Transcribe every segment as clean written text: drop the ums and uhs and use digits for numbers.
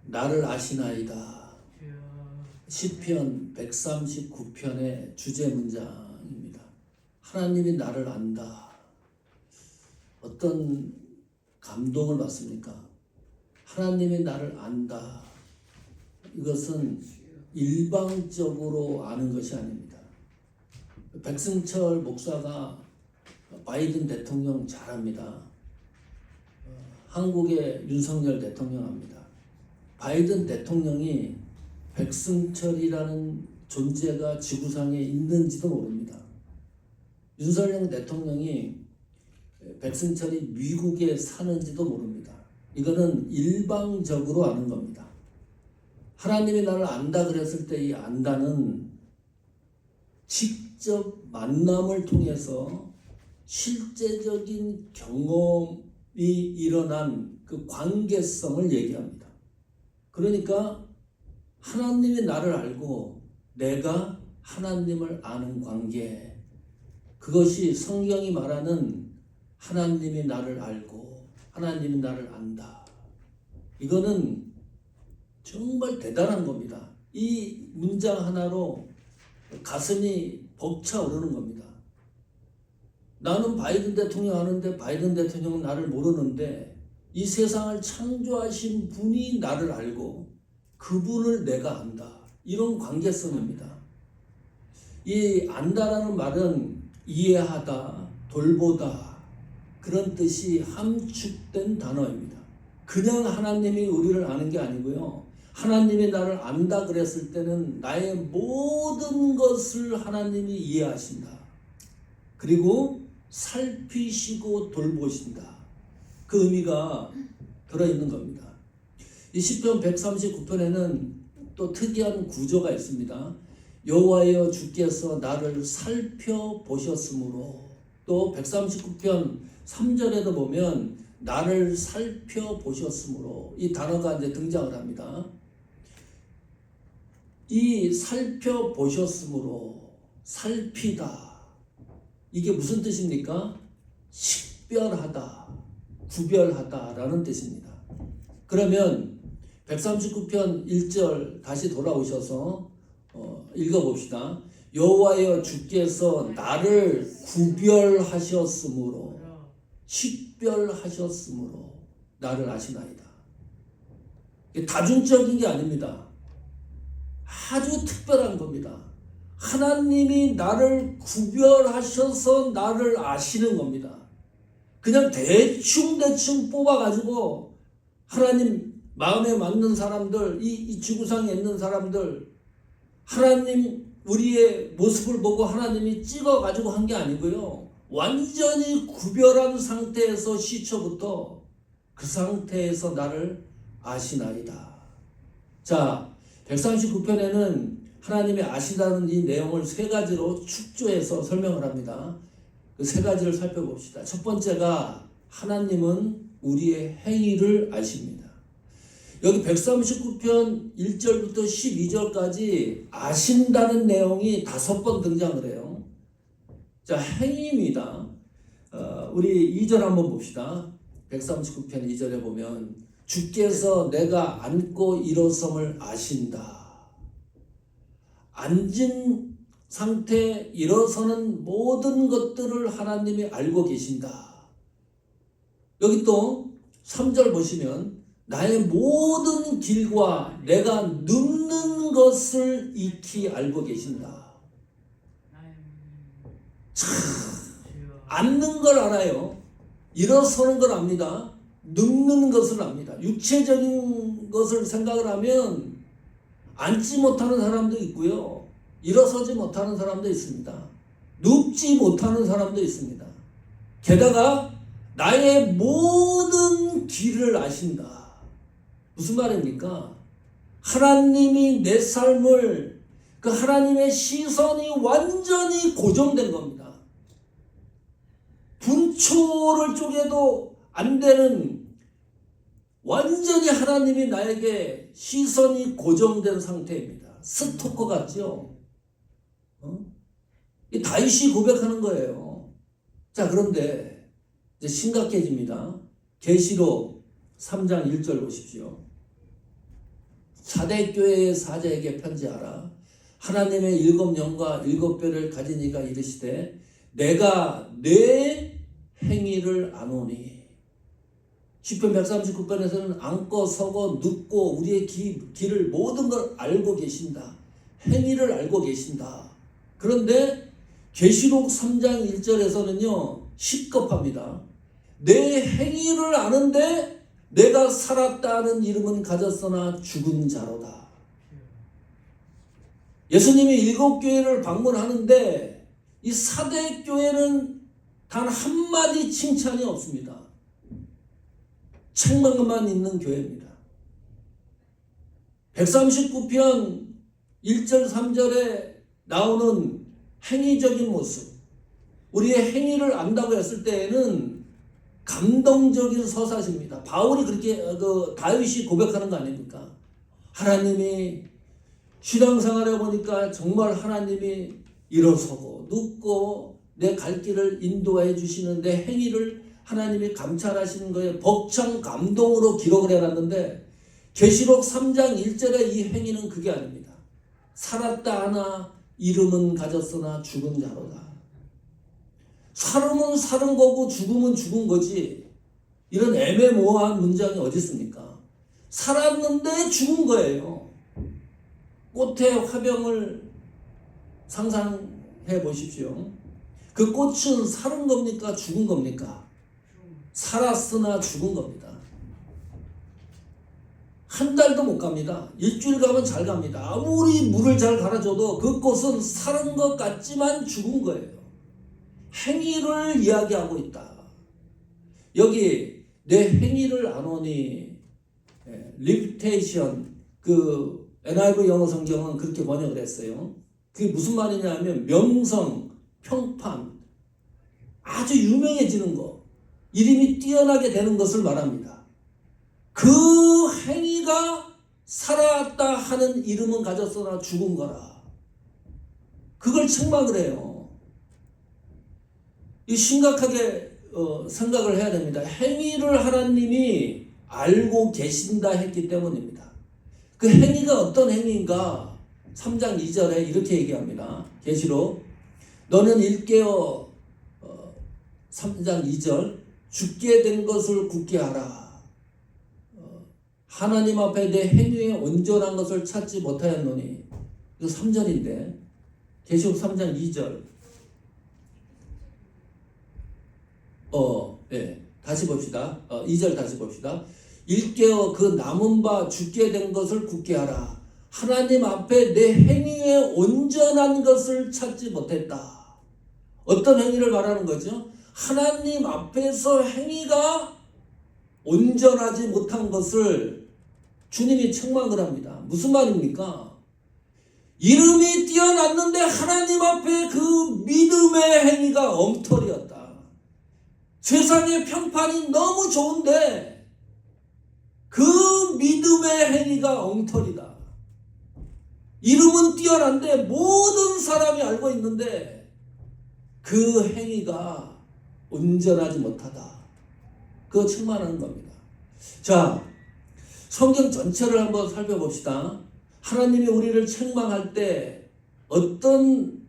나를 아시나이다. 시편 139편의 주제 문장입니다. 하나님이 나를 안다. 어떤 감동을 받습니까? 하나님이 나를 안다. 이것은 일방적으로 아는 것이 아닙니다. 백승철 목사가 바이든 대통령 잘합니다. 한국의 윤석열 대통령 합니다. 바이든 대통령이 백승철이라는 존재가 지구상에 있는지도 모릅니다. 윤석열 대통령이 백승철이 미국에 사는지도 모릅니다. 이거는 일방적으로 아는 겁니다. 하나님이 나를 안다 그랬을 때 이 안다는 직접 만남을 통해서 실제적인 경험이 일어난 그 관계성을 얘기합니다. 그러니까 하나님이 나를 알고 내가 하나님을 아는 관계, 그것이 성경이 말하는 하나님이 나를 알고 하나님이 나를 안다. 이거는 정말 대단한 겁니다. 이 문장 하나로 가슴이 벅차오르는 겁니다. 나는 바이든 대통령 아는데 바이든 대통령은 나를 모르는데 이 세상을 창조하신 분이 나를 알고 그분을 내가 안다. 이런 관계성입니다. 이 안다라는 말은 이해하다, 돌보다 그런 뜻이 함축된 단어입니다. 그냥 하나님이 우리를 아는 게 아니고요. 하나님이 나를 안다 그랬을 때는 나의 모든 것을 하나님이 이해하신다. 그리고 살피시고 돌보신다. 그 의미가 들어있는 겁니다. 이 시편 139편에는 또 특이한 구조가 있습니다. 여호와여 주께서 나를 살펴보셨으므로, 또 139편 3절에도 보면 나를 살펴보셨으므로 이 단어가 이제 등장을 합니다. 이 살펴보셨으므로, 살피다, 이게 무슨 뜻입니까? 식별하다, 구별하다라는 뜻입니다. 그러면 139편 1절 다시 돌아오셔서 읽어봅시다. 여호와여 주께서 나를 구별하셨으므로, 식별하셨으므로 나를 아시나이다. 다중적인 게 아닙니다. 아주 특별한 겁니다. 하나님이 나를 구별하셔서 나를 아시는 겁니다. 그냥 대충 뽑아가지고 하나님 마음에 맞는 사람들, 이 지구상에 있는 사람들, 하나님 우리의 모습을 보고 하나님이 찍어가지고 한 게 아니고요. 완전히 구별한 상태에서 시초부터 그 상태에서 나를 아시나이다. 자, 139편에는 하나님이 아시다는 이 내용을 세 가지로 축조해서 설명을 합니다. 그 세 가지를 살펴봅시다. 첫 번째가 하나님은 우리의 행위를 아십니다. 여기 139편 1절부터 12절까지 아신다는 내용이 5번 등장을 해요. 자, 행위입니다. 우리 2절 한번 봅시다. 139편 2절에 보면 주께서 내가 앉고 일어섬을 아신다. 앉은 상태, 일어서는 모든 것들을 하나님이 알고 계신다. 여기 또 3절 보시면 나의 모든 길과 내가 눕는 것을 익히 알고 계신다. 참, 앉는 걸 알아요. 일어서는 걸 압니다. 눕는 것을 압니다. 육체적인 것을 생각을 하면 앉지 못하는 사람도 있고요. 일어서지 못하는 사람도 있습니다. 눕지 못하는 사람도 있습니다. 게다가 나의 모든 길을 아신다. 무슨 말입니까? 하나님이 내 삶을, 그 하나님의 시선이 완전히 고정된 겁니다. 분초를 쪼개도 안 되는, 완전히 하나님이 나에게 시선이 고정된 상태입니다. 스토커 같죠? 이 다윗이 고백하는 거예요. 자, 그런데 이제 심각해집니다. 계시록 3장 1절 보십시오. 사대교회의 사자에게 편지하라. 하나님의 7영과 7뼈를 가진 이가 이르시되 내가 내 행위를 아노니. 시편 139편에서는 앉고 서고 눕고 우리의 길을 모든 걸 알고 계신다. 행위를 알고 계신다. 그런데 계시록 3장 1절에서는요 시급합니다. 내 행위를 아는데 내가 살았다는 이름은 가졌으나 죽은 자로다. 예수님이 7교회를 방문하는데 이 사대교회는 단 한마디 칭찬이 없습니다. 책망만 있는 교회입니다. 139편 1절 3절에 나오는 행위적인 모습, 우리의 행위를 안다고 했을 때에는 감동적인 서사십니다. 바울이 그렇게 다윗이 고백하는 거 아닙니까? 하나님이 신앙생활에 보니까 정말 하나님이 일어서고 눕고 내 갈 길을 인도해 주시는 내 행위를 하나님이 감찰하시는 거에 벅찬 감동으로 기록을 해놨는데 계시록 3장 1절의 이 행위는 그게 아닙니다. 살았다 하나 이름은 가졌으나 죽은 자로다. 살음은 살은 거고 죽음은 죽은 거지. 이런 애매모호한 문장이 어디 있습니까? 살았는데 죽은 거예요. 꽃의 화병을 상상해 보십시오. 그 꽃은 살은 겁니까? 죽은 겁니까? 살았으나 죽은 겁니다. 한 달도 못 갑니다. 일주일 가면 잘 갑니다. 아무리 물을 잘 갈아줘도 그 꽃은 살은 것 같지만 죽은 거예요. 행위를 이야기하고 있다. 여기 내 행위를 아노니, 리퓨테이션, 그 NIV 영어 성경은 그렇게 번역을 했어요. 그게 무슨 말이냐면 명성, 평판, 아주 유명해지는 거, 이름이 뛰어나게 되는 것을 말합니다. 그 행위가 살아왔다 하는 이름은 가졌으나 죽은 거라. 그걸 책망을 해요. 이 심각하게 생각을 해야 됩니다. 행위를 하나님이 알고 계신다 했기 때문입니다. 그 행위가 어떤 행위인가? 3장 2절에 이렇게 얘기합니다. 계시록 너는 일깨어 3장 2절 죽게 된 것을 굳게 하라. 하나님 앞에 내 행위에 온전한 것을 찾지 못하였노니. 이거 3절인데 계시록 3장 2절. 다시 봅시다. 2절 다시 봅시다. 일깨어 그 남은 바 죽게 된 것을 굳게 하라. 하나님 앞에 내 행위에 온전한 것을 찾지 못했다. 어떤 행위를 말하는 거죠? 하나님 앞에서 행위가 온전하지 못한 것을 주님이 책망을 합니다. 무슨 말입니까? 이름이 뛰어났는데 하나님 앞에 그 믿음의 행위가 엉터리였다. 세상의 평판이 너무 좋은데 그 믿음의 행위가 엉터리다. 이름은 뛰어난데 모든 사람이 알고 있는데 그 행위가 온전하지 못하다. 그거 책망하는 겁니다. 자, 성경 전체를 한번 살펴봅시다. 하나님이 우리를 책망할 때 어떤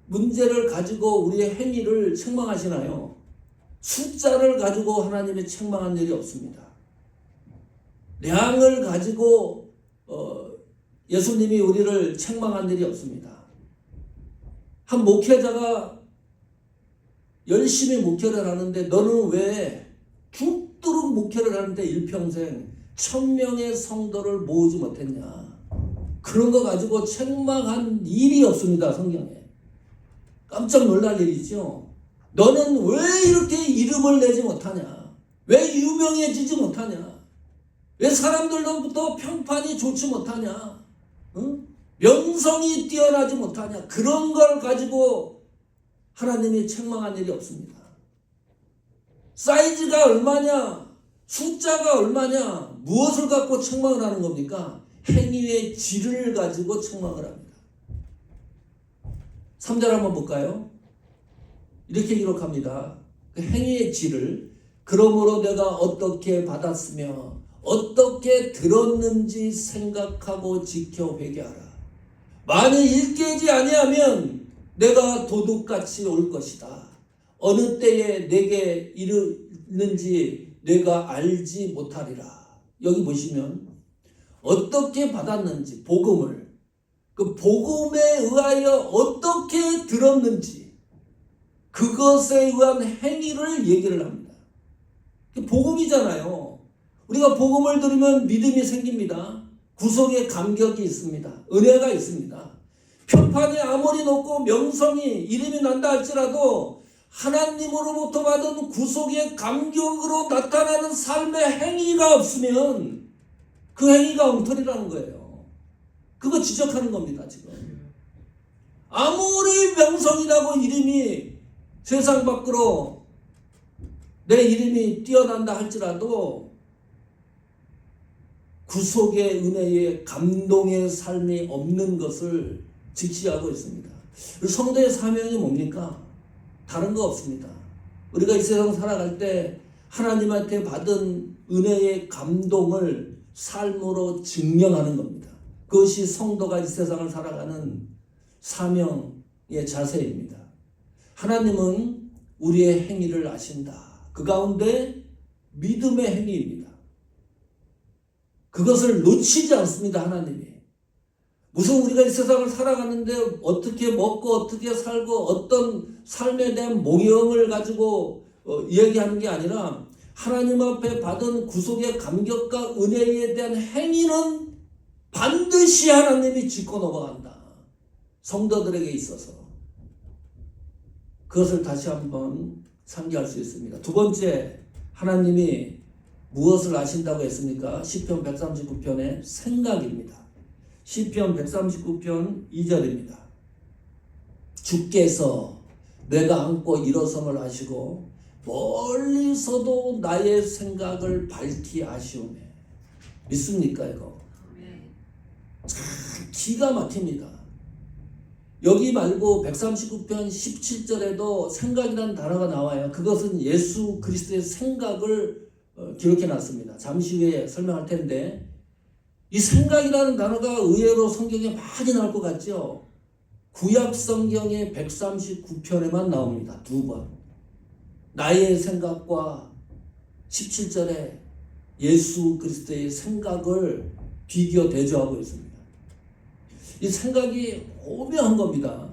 문제를 가지고 우리의 행위를 책망하시나요? 숫자를 가지고 하나님이 책망한 일이 없습니다. 량을 가지고 예수님이 우리를 책망한 일이 없습니다. 한 목회자가 열심히 목회를 하는데 너는 왜 죽도록 목회를 하는데 일평생 1000명의 성도를 모으지 못했냐. 그런 거 가지고 책망한 일이 없습니다. 성경에. 깜짝 놀랄 일이죠. 너는 왜 이렇게 이름을 내지 못하냐. 왜 유명해지지 못하냐. 왜 사람들로부터 평판이 좋지 못하냐. 응? 명성이 뛰어나지 못하냐. 그런 걸 가지고 하나님이 책망한 일이 없습니다. 사이즈가 얼마냐, 숫자가 얼마냐, 무엇을 갖고 책망을 하는 겁니까? 행위의 질을 가지고 책망을 합니다. 3절 한번 볼까요? 이렇게 기록합니다. 그 행위의 질을 그러므로 내가 어떻게 받았으며 어떻게 들었는지 생각하고 지켜 회개하라. 만일 일깨지 아니하면 내가 도둑같이 올 것이다. 어느 때에 내게 이르는지 내가 알지 못하리라. 여기 보시면 어떻게 받았는지 복음을, 그 복음에 의하여 어떻게 들었는지 그것에 의한 행위를 얘기를 합니다. 복음이잖아요. 우리가 복음을 들으면 믿음이 생깁니다. 구속의 감격이 있습니다. 은혜가 있습니다. 편판이 아무리 높고 명성이 이름이 난다 할지라도 하나님으로부터 받은 구속의 감격으로 나타나는 삶의 행위가 없으면 그 행위가 엉터리라는 거예요. 그거 지적하는 겁니다, 지금. 아무리 명성이라고 이름이 세상 밖으로 내 이름이 뛰어난다 할지라도 구속의 은혜의 감동의 삶이 없는 것을 직시하고 있습니다. 성도의 사명이 뭡니까? 다른 거 없습니다. 우리가 이 세상 살아갈 때 하나님한테 받은 은혜의 감동을 삶으로 증명하는 겁니다. 그것이 성도가 이 세상을 살아가는 사명의 자세입니다. 하나님은 우리의 행위를 아신다. 그 가운데 믿음의 행위입니다. 그것을 놓치지 않습니다, 하나님이. 무슨 우리가 이 세상을 살아가는데 어떻게 먹고 어떻게 살고 어떤 삶에 대한 모형을 가지고 이야기하는 게 아니라 하나님 앞에 받은 구속의 감격과 은혜에 대한 행위는 반드시 하나님이 짚고 넘어간다. 성도들에게 있어서. 그것을 다시 한번 상기할 수 있습니다. 두 번째, 하나님이 무엇을 아신다고 했습니까? 시편 139편의 생각입니다. 시편 139편 2절입니다. 주께서 내가 앉고 일어섬을 아시고 멀리서도 나의 생각을 밝히 아시오매. 믿습니까 이거? 참 기가 막힙니다. 여기 말고 139편 17절에도 생각이라는 단어가 나와요. 그것은 예수 그리스도의 생각을 기록해 놨습니다. 잠시 후에 설명할 텐데 이 생각이라는 단어가 의외로 성경에 많이 나올 것 같죠? 구약 성경의 139편에만 나옵니다. 두 번. 나의 생각과 17절에 예수 그리스도의 생각을 비교 대조하고 있습니다. 이 생각이 오묘한 겁니다.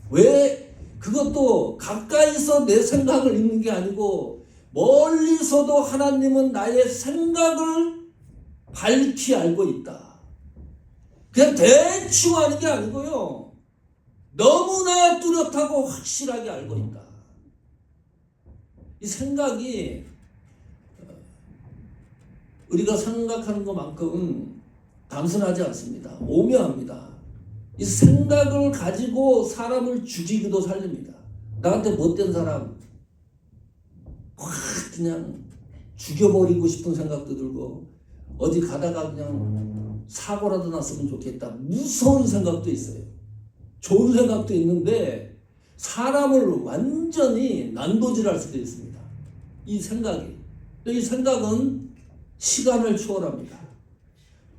왜? 그것도 가까이서 내 생각을 읽는 게 아니고 멀리서도 하나님은 나의 생각을 밝히 알고 있다. 그냥 대충 아는 게 아니고요. 너무나 뚜렷하고 확실하게 알고 있다. 이 생각이 우리가 생각하는 것만큼 단순하지 않습니다. 오묘합니다. 이 생각을 가지고 사람을 죽이기도 살립니다. 나한테 못된 사람 확 그냥 죽여버리고 싶은 생각도 들고 어디 가다가 그냥 사고라도 났으면 좋겠다. 무서운 생각도 있어요. 좋은 생각도 있는데 사람을 완전히 난도질할 수도 있습니다. 이 생각이. 이 생각은 시간을 초월합니다.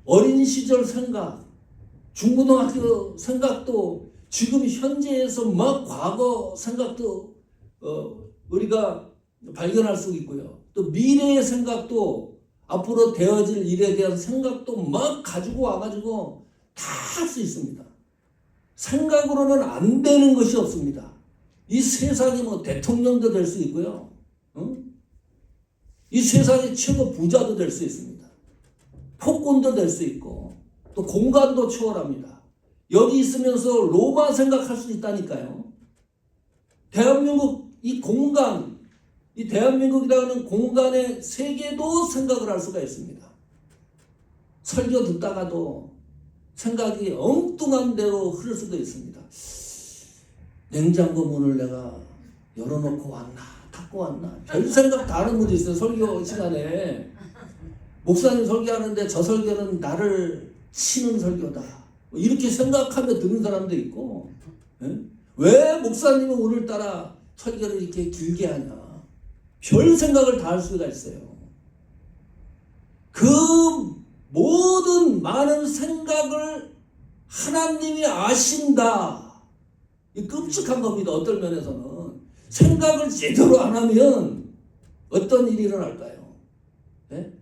어린 시절 생각, 중고등학교 생각도 지금 현재에서 막 과거 생각도 우리가 발견할 수 있고요. 또 미래의 생각도 앞으로 되어질 일에 대한 생각도 막 가지고 와가지고 다 할 수 있습니다. 생각으로는 안 되는 것이 없습니다. 이 세상에 뭐 대통령도 될 수 있고요. 이 세상의 최고 부자도 될 수 있습니다. 폭군도 될 수 있고 또 공간도 초월합니다. 여기 있으면서 로마 생각할 수 있다니까요. 대한민국 이 공간, 이 대한민국이라는 공간의 세계도 생각을 할 수가 있습니다. 설교 듣다가도 생각이 엉뚱한 대로 흐를 수도 있습니다. 냉장고 문을 내가 열어놓고 왔나 닫고 왔나 별 생각 다 하는 분도 있어요. 설교 시간에 목사님 설교하는데 저 설교는 나를 치는 설교다 이렇게 생각하며 듣는 사람도 있고 왜 목사님은 오늘따라 설교를 이렇게 길게 하냐 별 생각을 다 할 수가 있어요. 그 모든 많은 생각을 하나님이 아신다. 이 끔찍한 겁니다. 어떤 면에서는. 생각을 제대로 안 하면 어떤 일이 일어날까요? 네?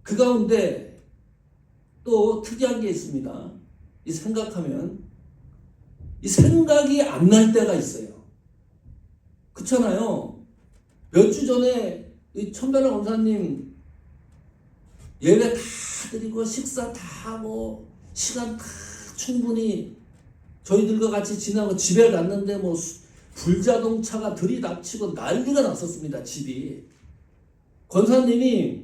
그 가운데 또 특이한 게 있습니다. 이 생각하면 이 생각이 안 날 때가 있어요. 그렇잖아요. 몇 주 전에 이 천변호 검사님 예배 다 드리고 식사 다 하고 시간 다 충분히 저희들과 같이 지나고 집에 갔는데 뭐 불자동차가 들이닥치고 난리가 났었습니다. 집이. 권사님이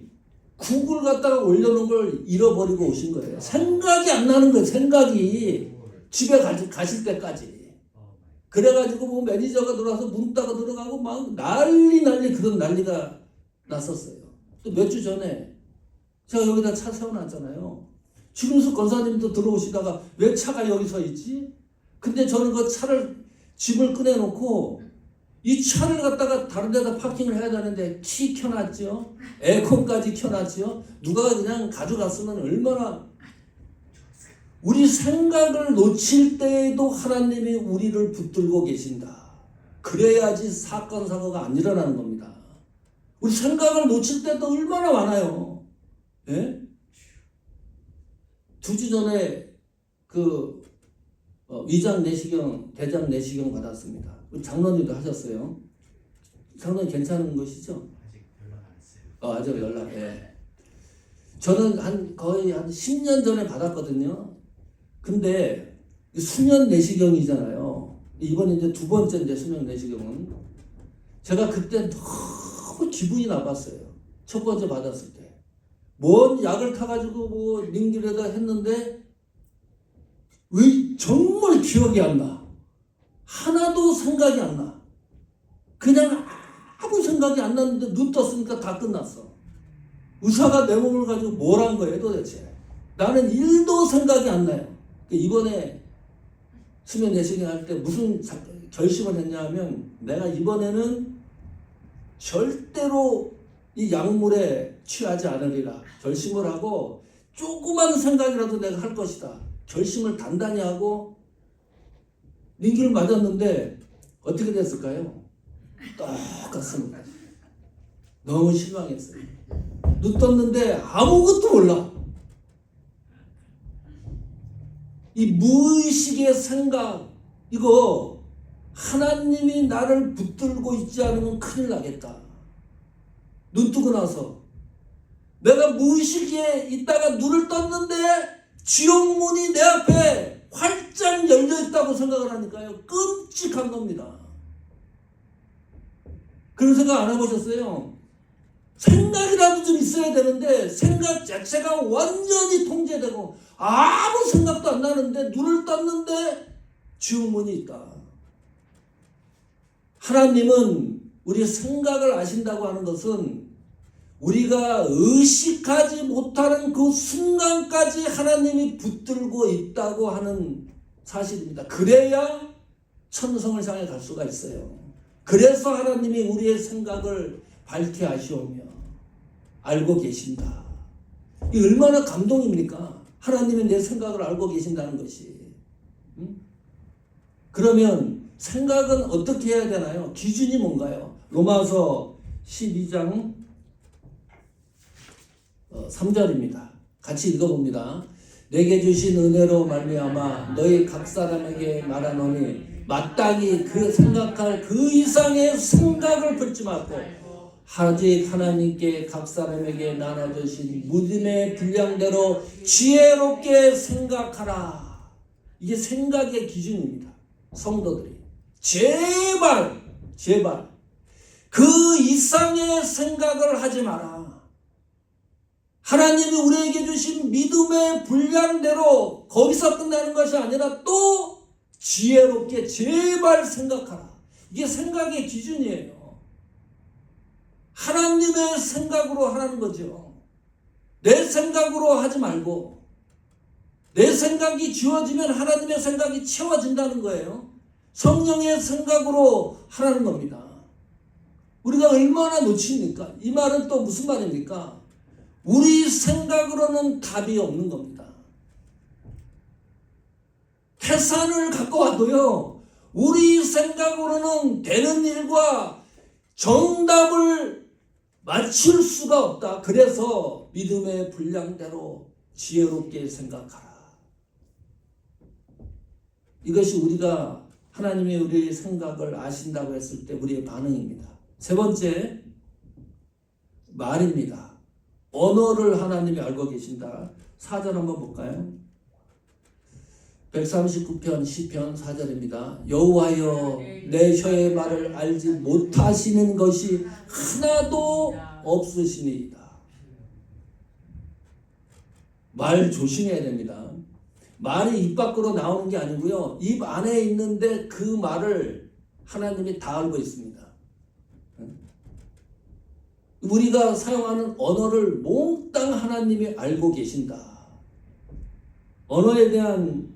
국을 갖다가 올려놓은 걸 잃어버리고 오신 거예요. 생각이 안 나는 거예요. 생각이. 집에 가실 때까지. 그래가지고 뭐 매니저가 들어와서 문 따고 들어가고 막 난리 그런 난리가 났었어요. 또 몇 주 전에 제가 여기다 차 세워놨잖아요. 주름수 권사님도 들어오시다가 왜 차가 여기 서 있지? 근데 저는 그 차를 집을 꺼내놓고 이 차를 갖다가 다른 데다 파킹을 해야 되는데 키 켜놨죠. 에어컨까지 켜놨죠. 누가 그냥 가져갔으면 얼마나. 우리 생각을 놓칠 때에도 하나님이 우리를 붙들고 계신다. 그래야지 사건 사고가 안 일어나는 겁니다. 우리 생각을 놓칠 때도 얼마나 많아요. 예? 2주 전에 그 위장 내시경, 대장 내시경 받았습니다. 우리 장로님도 하셨어요. 장로님 괜찮은 것이죠? 아직 연락 안 했어요. 아직 연락. 예. 저는 거의 한 10년 전에 받았거든요. 근데 수면 내시경이잖아요. 이번에 이제 2번째인데 수면 내시경은 제가 그때 너무 기분이 나빴어요. 첫 번째 받았을 때. 뭔 약을 타가지고 뭐 링길에다 했는데 왜 정말 기억이 안 나. 하나도 생각이 안 나. 그냥 아무 생각이 안 났는데 눈 떴으니까 다 끝났어. 의사가 내 몸을 가지고 뭘 한 거예요 도대체. 나는 1도 생각이 안 나요. 이번에 수면 내시경 할 때 무슨 결심을 했냐 하면 내가 이번에는 절대로 이 약물에 취하지 않으리라 결심을 하고 조그만 생각이라도 내가 할 것이다. 결심을 단단히 하고 링기를 맞았는데 어떻게 됐을까요? 똑같습니다. 너무 실망했어요. 눈 떴는데 아무것도 몰라. 이 무의식의 생각, 이거 하나님이 나를 붙들고 있지 않으면 큰일 나겠다. 눈 뜨고 나서 내가 무의식에 있다가 눈을 떴는데 지옥문이 내 앞에 활짝 열려있다고 생각을 하니까요. 끔찍한 겁니다. 그런 생각 안 해보셨어요? 생각이라도 좀 있어야 되는데 생각 자체가 완전히 통제되고 아무 생각도 안 나는데 눈을 떴는데 지옥문이 있다. 하나님은 우리 생각을 아신다고 하는 것은 우리가 의식하지 못하는 그 순간까지 하나님이 붙들고 있다고 하는 사실입니다. 그래야 천성을 향해 갈 수가 있어요. 그래서 하나님이 우리의 생각을 밝게 하시오며 알고 계신다. 이 얼마나 감동입니까? 하나님이 내 생각을 알고 계신다는 것이. 그러면 생각은 어떻게 해야 되나요? 기준이 뭔가요? 로마서 12장 3절입니다. 같이 읽어봅니다. 내게 주신 은혜로 말미암아 너희 각 사람에게 말하노니 마땅히 그 생각할 그 이상의 생각을 품지 말고 아직 하나님께 각 사람에게 나눠주신 믿음의 분량대로 지혜롭게 생각하라. 이게 생각의 기준입니다. 성도들이 제발 그 이상의 생각을 하지 마라. 하나님이 우리에게 주신 믿음의 분량대로 거기서 끝나는 것이 아니라 또 지혜롭게 제발 생각하라. 이게 생각의 기준이에요. 하나님의 생각으로 하라는 거죠. 내 생각으로 하지 말고 내 생각이 지워지면 하나님의 생각이 채워진다는 거예요. 성령의 생각으로 하라는 겁니다. 우리가 얼마나 놓칩니까? 이 말은 또 무슨 말입니까? 우리 생각으로는 답이 없는 겁니다. 태산을 갖고 와도요, 우리 생각으로는 되는 일과 정답을 맞출 수가 없다. 그래서 믿음의 분량대로 지혜롭게 생각하라. 이것이 우리가 하나님이 우리의 생각을 아신다고 했을 때 우리의 반응입니다. 세 번째, 말입니다. 언어를 하나님이 알고 계신다. 4절 한번 볼까요? 139편 시편 4절입니다. 여호와여 내 혀의 말을 알지 못하시는 것이 하나도 없으시니이다. 말 조심해야 됩니다. 말이 입 밖으로 나오는 게 아니고요. 입 안에 있는데 그 말을 하나님이 다 알고 있습니다. 우리가 사용하는 언어를 몽땅 하나님이 알고 계신다. 언어에 대한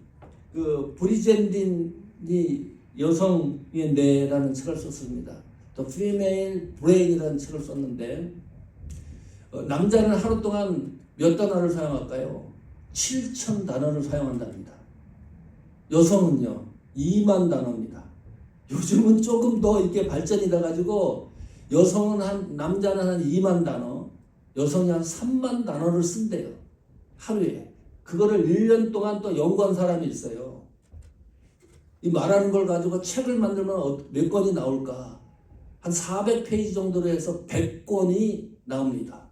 브리젠딘이 여성의 뇌라는 책을 썼습니다. The Female Brain이라는 책을 썼는데 남자는 하루 동안 몇 단어를 사용할까요? 7,000 단어를 사용한답니다. 여성은요 2만 단어입니다. 요즘은 조금 더 이렇게 발전이 돼가지고 여성은 남자는 한 2만 단어, 여성이 한 3만 단어를 쓴대요. 하루에. 그거를 1년 동안 또 연구한 사람이 있어요. 이 말하는 걸 가지고 책을 만들면 몇 권이 나올까? 한 400페이지 정도로 해서 100권이 나옵니다.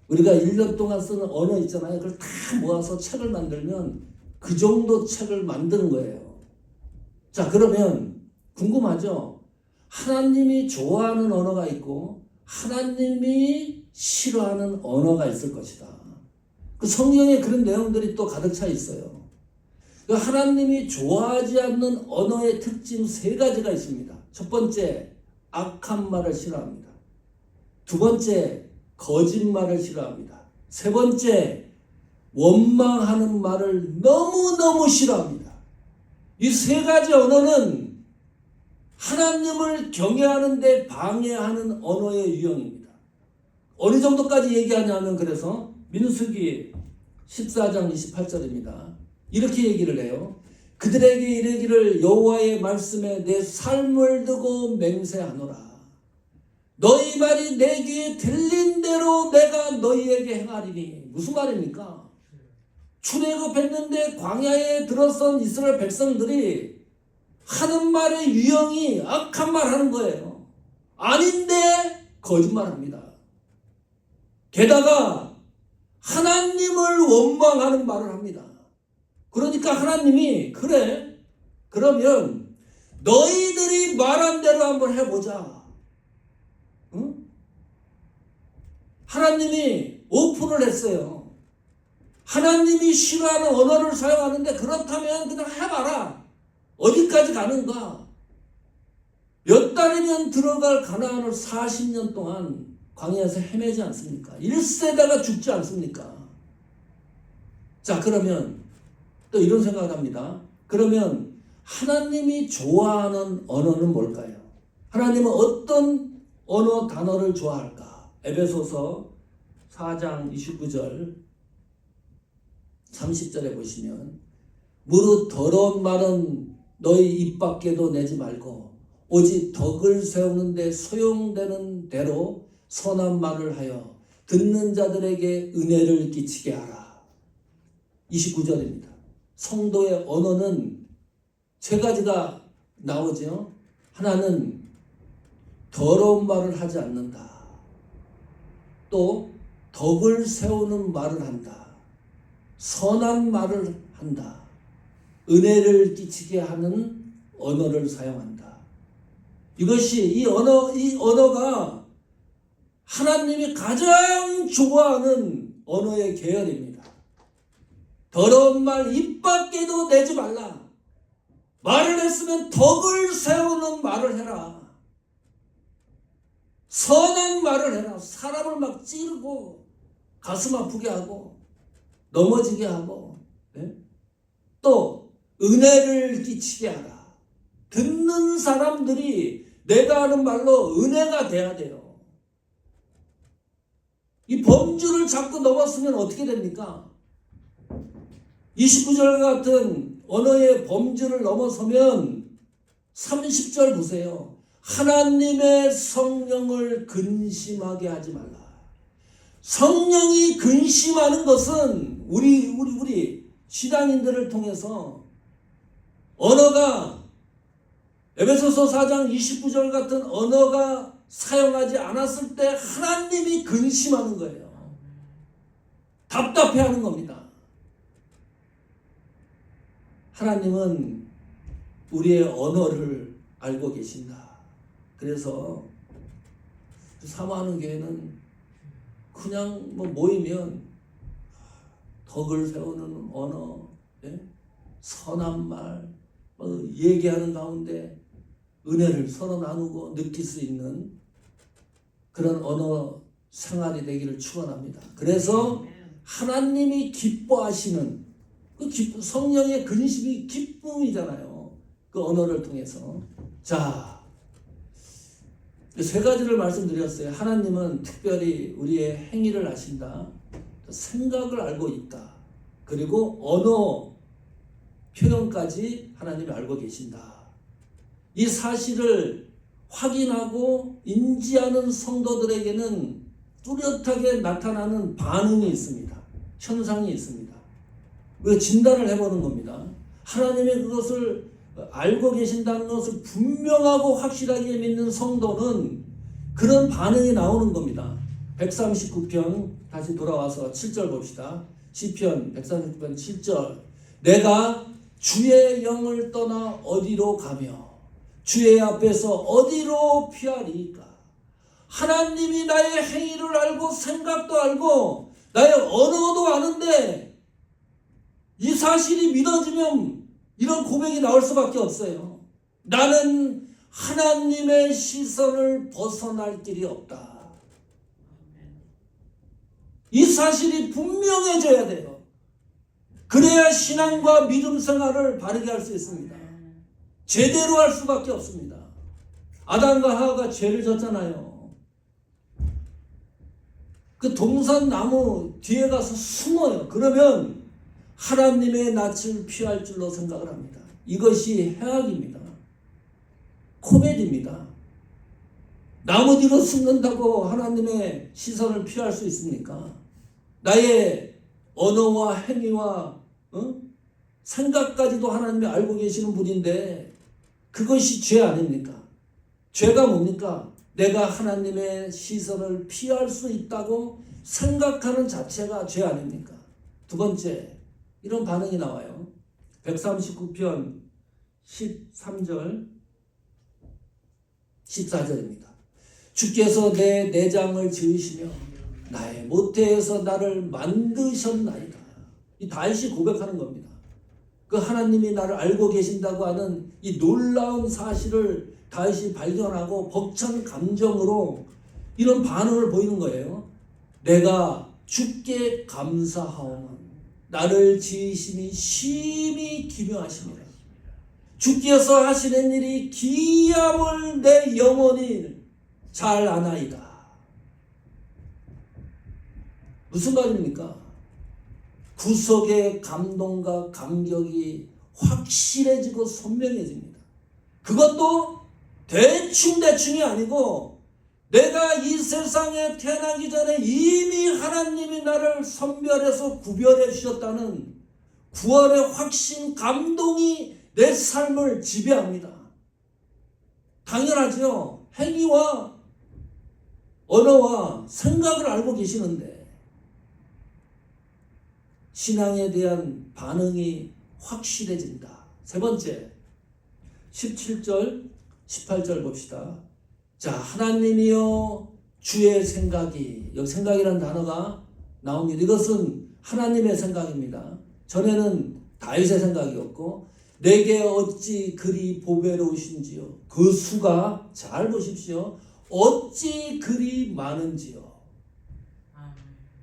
우리가 1년 동안 쓰는 언어 있잖아요. 그걸 다 모아서 책을 만들면 그 정도 책을 만드는 거예요. 자, 그러면 궁금하죠? 하나님이 좋아하는 언어가 있고 하나님이 싫어하는 언어가 있을 것이다. 그 성경에 그런 내용들이 또 가득 차 있어요. 그 하나님이 좋아하지 않는 언어의 특징 3가지가 있습니다. 첫 번째, 악한 말을 싫어합니다. 두 번째, 거짓말을 싫어합니다. 세 번째, 원망하는 말을 너무너무 싫어합니다. 이 3가지 언어는 하나님을 경외하는 데 방해하는 언어의 유형입니다. 어느 정도까지 얘기하냐면 그래서 민수기 14장 28절입니다. 이렇게 얘기를 해요. 그들에게 이르기를 여호와의 말씀에 내 삶을 두고 맹세하노라. 너희 말이 내 귀에 들린 대로 내가 너희에게 행하리니. 무슨 말입니까? 출애굽했는데 광야에 들어선 이스라엘 백성들이 하는 말의 유형이 악한 말 하는 거예요. 아닌데 거짓말합니다. 게다가 하나님을 원망하는 말을 합니다. 그러니까 하나님이 그래 그러면 너희들이 말한 대로 한번 해보자. 응? 하나님이 오픈을 했어요. 하나님이 싫어하는 언어를 사용하는데 그렇다면 그냥 해봐라. 어디까지 가는가? 몇 달이면 들어갈 가나안을 40년 동안 광야에서 헤매지 않습니까? 1세대가 죽지 않습니까? 자, 그러면 또 이런 생각을 합니다. 그러면 하나님이 좋아하는 언어는 뭘까요? 하나님은 어떤 언어 단어를 좋아할까? 에베소서 4장 29절 30절에 보시면 무릇 더러운 말은 너희 입 밖에도 내지 말고 오직 덕을 세우는 데 소용되는 대로 선한 말을 하여 듣는 자들에게 은혜를 끼치게 하라. 29절입니다. 성도의 언어는 3가지가 나오죠. 하나는 더러운 말을 하지 않는다. 또 덕을 세우는 말을 한다. 선한 말을 한다. 은혜를 끼치게 하는 언어를 사용한다. 이것이 이 언어가 하나님이 가장 좋아하는 언어의 계열입니다. 더러운 말 입 밖에도 내지 말라. 말을 했으면 덕을 세우는 말을 해라. 선한 말을 해라. 사람을 막 찌르고 가슴 아프게 하고 넘어지게 하고, 네? 또 은혜를 끼치게 하라. 듣는 사람들이 내가 하는 말로 은혜가 돼야 돼요. 이 범주를 자꾸 넘었으면 어떻게 됩니까? 29절 같은 언어의 범주를 넘어서면 30절 보세요. 하나님의 성령을 근심하게 하지 말라. 성령이 근심하는 것은 우리 신앙인들을 통해서 언어가 에베소서 4장 29절 같은 언어가 사용하지 않았을 때 하나님이 근심하는 거예요. 답답해하는 겁니다. 하나님은 우리의 언어를 알고 계신다. 그래서 사모하는 교회는 그냥 모이면 덕을 세우는 언어, 선한 말, 얘기하는 가운데 은혜를 서로 나누고 느낄 수 있는 그런 언어 생활이 되기를 축원합니다. 그래서 하나님이 기뻐하시는 그 성령의 근심이 기쁨이잖아요. 그 언어를 통해서. 자, 세 가지를 말씀드렸어요. 하나님은 특별히 우리의 행위를 아신다. 생각을 알고 있다. 그리고 언어 표현까지 하나님이 알고 계신다. 이 사실을 확인하고 인지하는 성도들에게는 뚜렷하게 나타나는 반응이 있습니다. 현상이 있습니다. 우리가 진단을 해보는 겁니다. 하나님의 그것을 알고 계신다는 것을 분명하고 확실하게 믿는 성도는 그런 반응이 나오는 겁니다. 139편 다시 돌아와서 7절 봅시다. 시편 139편 7절. 내가 주의 영을 떠나 어디로 가며 주의 앞에서 어디로 피하리까? 하나님이 나의 행위를 알고 생각도 알고 나의 언어도 아는데 이 사실이 믿어지면 이런 고백이 나올 수밖에 없어요. 나는 하나님의 시선을 벗어날 길이 없다. 이 사실이 분명해져야 돼요. 그래야 신앙과 믿음 생활을 바르게 할 수 있습니다. 제대로 할 수밖에 없습니다. 아담과 하와가 죄를 졌잖아요. 그 동산나무 뒤에 가서 숨어요. 그러면 하나님의 낯을 피할 줄로 생각을 합니다. 이것이 해악입니다. 코미디입니다. 나무 뒤로 숨는다고 하나님의 시선을 피할 수 있습니까? 나의 언어와 행위와 생각까지도 하나님이 알고 계시는 분인데 그것이 죄 아닙니까? 죄가 뭡니까? 내가 하나님의 시선을 피할 수 있다고 생각하는 자체가 죄 아닙니까? 두 번째, 이런 반응이 나와요. 139편 13절 14절입니다. 주께서 내 내장을 지으시며 나의 모태에서 나를 만드셨나이다. 이 다윗이 고백하는 겁니다. 그 하나님이 나를 알고 계신다고 하는 이 놀라운 사실을 다윗이 발견하고 벅찬 감정으로 이런 반응을 보이는 거예요. 내가 주께 감사하오는 나를 지으심이 심히 기묘하십니다. 주께서 하시는 일이 기함을 내 영혼이 잘 아나이다. 무슨 말입니까? 구속의 감동과 감격이 확실해지고 선명해집니다. 그것도 대충이 아니고 내가 이 세상에 태어나기 전에 이미 하나님이 나를 선별해서 구별해 주셨다는 구원의 확신, 감동이 내 삶을 지배합니다. 당연하죠. 행위와 언어와 생각을 알고 계시는데 신앙에 대한 반응이 확실해진다. 세 번째, 17절, 18절 봅시다. 자, 하나님이여 주의 생각이, 여기 생각이라는 단어가 나옵니다. 이것은 하나님의 생각입니다. 전에는 다윗의 생각이었고 내게 어찌 그리 보배로우신지요. 그 수가 잘 보십시오. 어찌 그리 많은지요.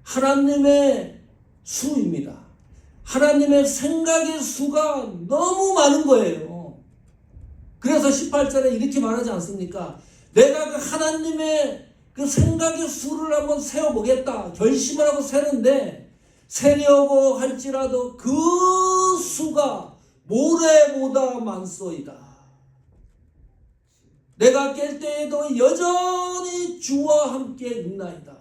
하나님의 수입니다. 하나님의 생각의 수가 너무 많은 거예요. 그래서 18절에 이렇게 말하지 않습니까? 내가 그 하나님의 그 생각의 수를 한번 세어보겠다. 결심을 하고 세는데 세려고 할지라도 그 수가 모래보다 많소이다. 내가 깰 때에도 여전히 주와 함께 있나이다.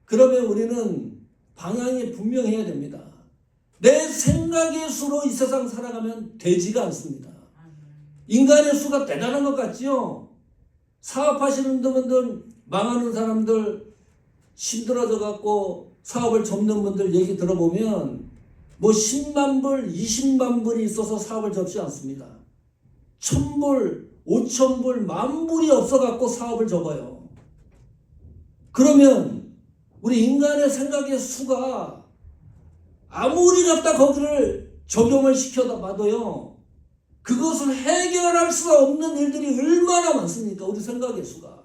그러면 우리는 방향이 분명해야 됩니다. 내 생각의 수로 이 세상 살아가면 되지가 않습니다. 인간의 수가 대단한 것 같지요? 사업하시는 분들, 망하는 사람들, 힘들어져 갖고 사업을 접는 분들 얘기 들어보면 뭐 10만 불, 20만 불이 있어서 사업을 접지 않습니다. 1000불, 5000불, 10,000불이 없어 갖고 사업을 접어요. 그러면 우리 인간의 생각의 수가 아무리 갖다 거기를 적용을 시켜다 봐도요, 그것을 해결할 수 없는 일들이 얼마나 많습니까? 우리 생각의 수가.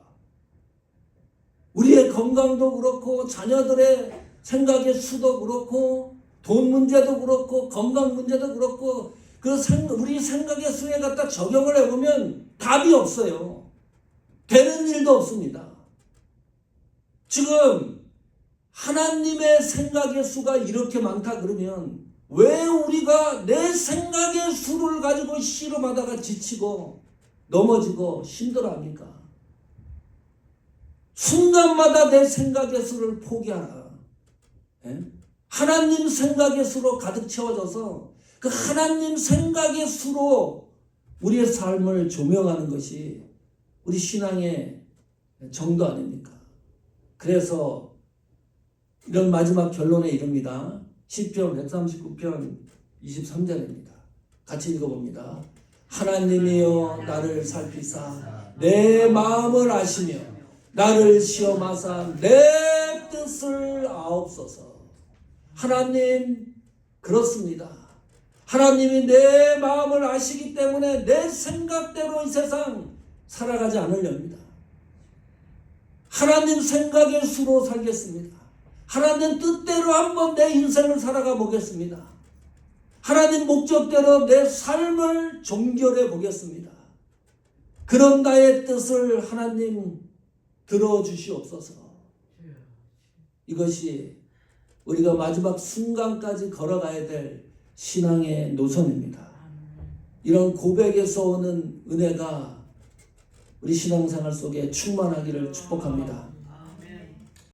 우리의 건강도 그렇고 자녀들의 생각의 수도 그렇고 돈 문제도 그렇고 건강 문제도 그렇고 우리 생각의 수에 갖다 적용을 해보면 답이 없어요. 되는 일도 없습니다. 지금 하나님의 생각의 수가 이렇게 많다 그러면 왜 우리가 내 생각의 수를 가지고 씨름하다가 지치고 넘어지고 힘들어합니까? 순간마다 내 생각의 수를 포기하라. 예? 하나님 생각의 수로 가득 채워져서 그 하나님 생각의 수로 우리의 삶을 조명하는 것이 우리 신앙의 정도 아닙니까? 그래서 이런 마지막 결론에 이릅니다. 시편 139편 23절입니다. 같이 읽어봅니다. 하나님이여 나를 살피사 내 마음을 아시며 나를 시험하사 내 뜻을 아옵소서. 하나님 그렇습니다. 하나님이 내 마음을 아시기 때문에 내 생각대로 이 세상 살아가지 않으렵니다. 하나님 생각의 수로 살겠습니다. 하나님 뜻대로 한번 내 인생을 살아가 보겠습니다. 하나님 목적대로 내 삶을 종결해 보겠습니다. 그런 나의 뜻을 하나님 들어주시옵소서. 이것이 우리가 마지막 순간까지 걸어가야 될 신앙의 노선입니다. 이런 고백에서 오는 은혜가 우리 신앙생활 속에 충만하기를 축복합니다.